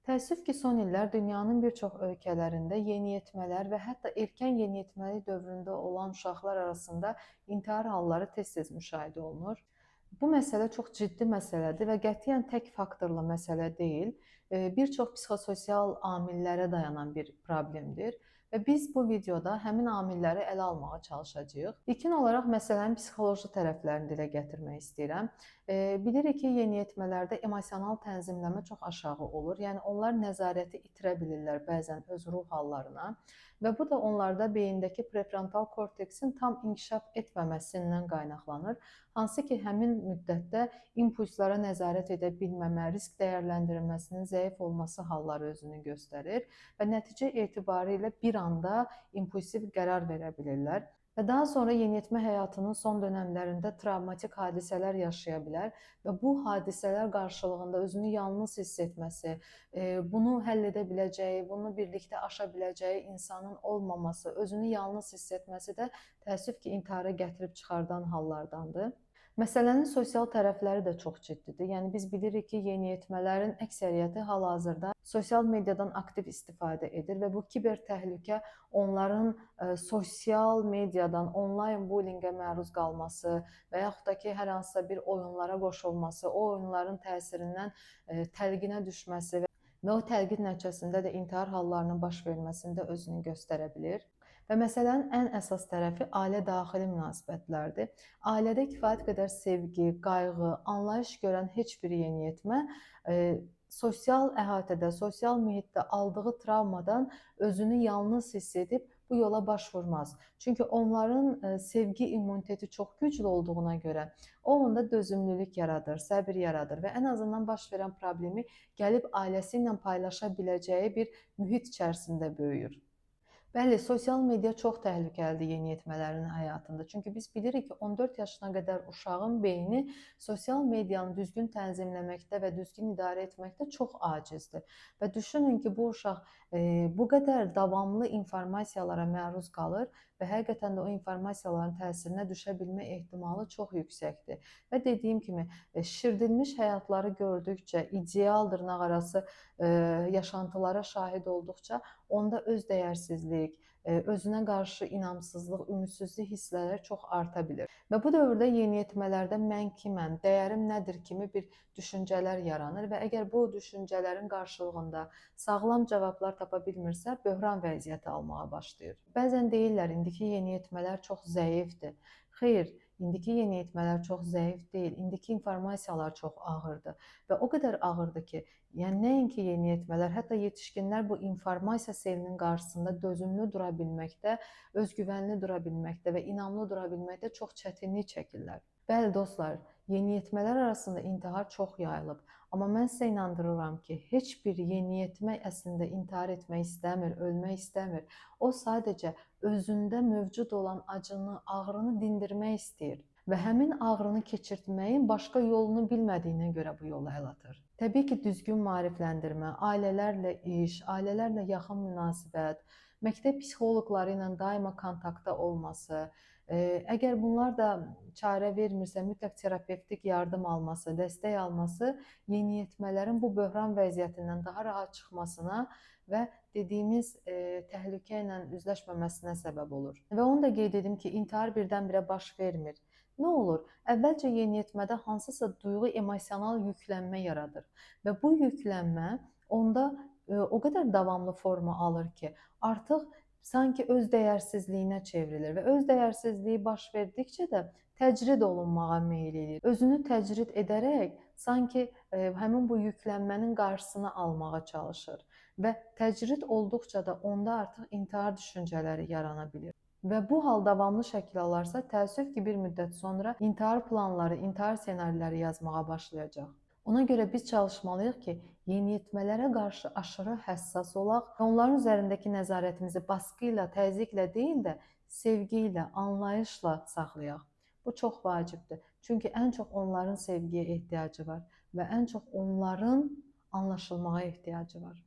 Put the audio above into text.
Təəssüf ki, son illər dünyanın bir çox ölkələrində yeniyetmələr və hətta erkən yeniyetməlik dövründə olan uşaqlar arasında intihar halları tez-tez müşahidə olunur. Bu məsələ çox ciddi məsələdir və qətiyyən tək faktorla məsələ deyil, bir çox psixososial amillərə dayanan bir problemdir və biz bu videoda həmin amilləri ələ almağa çalışacağıq. İlkin olaraq məsələnin psixoloji tərəflərini dilə gətirmək istəyirəm. Bilirik ki, yeniyetmələrdə emosional tənzimləmə çox aşağı olur. Yəni onlar nəzarəti itirə bilirlər bəzən öz ruh hallarına və bu da onlarda beyindəki prefrontal korteksin tam inkişaf etməməsindən qaynaqlanır. Hansı ki, həmin müddətdə impulslara nəzarət edə bilməmə, risk dəyərləndirilməsinin zəif olması halları özünü göstərir və nəticə etibarilə bir anda impulsiv qərar verə bilirlər. Və daha sonra yeniyetmə həyatının son dönəmlərində travmatik hadisələr yaşaya bilər və bu hadisələr qarşılığında özünü yalnız hiss etməsi, bunu həll edə biləcəyi, bunu birlikdə aşa biləcəyi insanın olmaması, özünü yalnız hiss etməsi də təəssüf ki, intihara gətirib çıxardan hallardandır. Məsələnin sosial tərəfləri də çox ciddidir. Yəni biz bilirik ki, yeniyetmələrin əksəriyyəti hal-hazırda sosial mediadan aktiv istifadə edir və bu kiber təhlükə onların sosial mediadan onlayn bullyingə məruz qalması və yaxud da ki, hər hansısa bir oyunlara qoşulması, o oyunların təsirindən təlqinə düşməsi və o təlqin nəticəsində də intihar hallarının baş verməsində özünü göstərə bilir. Və məsələnin ən əsas tərəfi ailə daxili münasibətlərdir. Ailədə kifayət qədər sevgi, qayğı, anlayış görən heç bir yeniyetmə sosial əhatədə, sosial mühitdə aldığı travmadan özünü yalnız hiss edib bu yola başvurmaz. Çünki onların sevgi immuniteti çox güclü olduğuna görə o onda dözümlülük yaradır, səbir yaradır və ən azından baş verən problemi gəlib ailəsi ilə paylaşa biləcəyi bir mühit içərisində böyüyür. Bəli, sosial media çox təhlükəlidir yeniyetmələrin həyatında. Çünki biz bilirik ki, 14 yaşına qədər uşağın beyni sosial medianı düzgün tənzimləməkdə və düzgün idarə etməkdə çox acizdir. Və düşünün ki, bu uşaq bu qədər davamlı informasiyalara məruz qalır və həqiqətən də o informasiyaların təsirinə düşə bilmə ehtimalı çox yüksəkdir. Və dediyim kimi, şişirdilmiş həyatları gördükcə, ideal dırnaqarası yaşantılara şahid olduqca onda öz dəyərsizlik, özünə qarşı inamsızlıq, ümidsizlik hissləri çox arta bilir. Və bu dövrdə yeniyetmələrdə mən kiməm, dəyərim nədir kimi bir düşüncələr yaranır və əgər bu düşüncələrin qarşılığında sağlam cavablar tapa bilmirsə, böhran vəziyyəti almağa başlayır. Bəzən deyirlər, indiki yeniyetmələr çox zəifdir. Xeyr, indiki yeniyetmələr çox zəif deyil, indiki informasiyalar çox ağırdır və o qədər ağırdır ki, yəni nəinki yeniyetmələr, hətta yetişkinlər bu informasiya selinin qarşısında dözümlü dura bilməkdə, özgüvənli dura bilməkdə və inamlı dura bilməkdə çox çətinlik çəkirlər. Bəli dostlar, yeniyetmələr arasında intihar çox yayılıb. Amma mən sizə inandırıram ki, heç bir yeniyetmə əslində intihar etmək istəmir, ölmək istəmir. O sadəcə özündə mövcud olan acını, ağrını dindirmək istəyir və həmin ağrını keçirtməyin başqa yolunu bilmədiyinə görə bu yolu əl atır. Təbii ki, düzgün maarifləndirmə, ailələrlə iş, ailələrlə yaxın münasibət, məktəb psixoloqları ilə daima kontaktda olması, əgər bunlar da çarə vermirsə, mütləq terapevtik yardım alması, dəstək alması yeniyetmələrin bu böhran vəziyyətindən daha rahat çıxmasına və dediyimiz təhlükə ilə üzləşməməsinə səbəb olur. Və onu da qeyd edim ki, intihar birdən-birə baş vermir. Nə olur? Əvvəlcə yeniyetmədə hansısa duyğu, emosional yüklənmə yaradır və bu yüklənmə onda o qədər davamlı forma alır ki, artıq sanki öz dəyərsizliyinə çevrilir və öz dəyərsizliyi baş verdikcə də təcrid olunmağa meyl edir. Özünü təcrid edərək sanki həmin bu yüklənmənin qarşısını almağa çalışır və təcrid olduqca da onda artıq intihar düşüncələri yarana bilir. Və bu hal davamlı şəkil alarsa, təəssüf ki, bir müddət sonra intihar planları, intihar ssenariləri yazmağa başlayacaq. Ona görə biz çalışmalıyıq ki, yeniyetmələrə qarşı aşırı həssas olaq və onların üzərindəki nəzarətimizi baskı ilə, təzyiqlə deyil də, sevgi ilə, anlayışla saxlayaq. Bu çox vacibdir. Çünki ən çox onların sevgiyə ehtiyacı var və ən çox onların anlaşılmağa ehtiyacı var.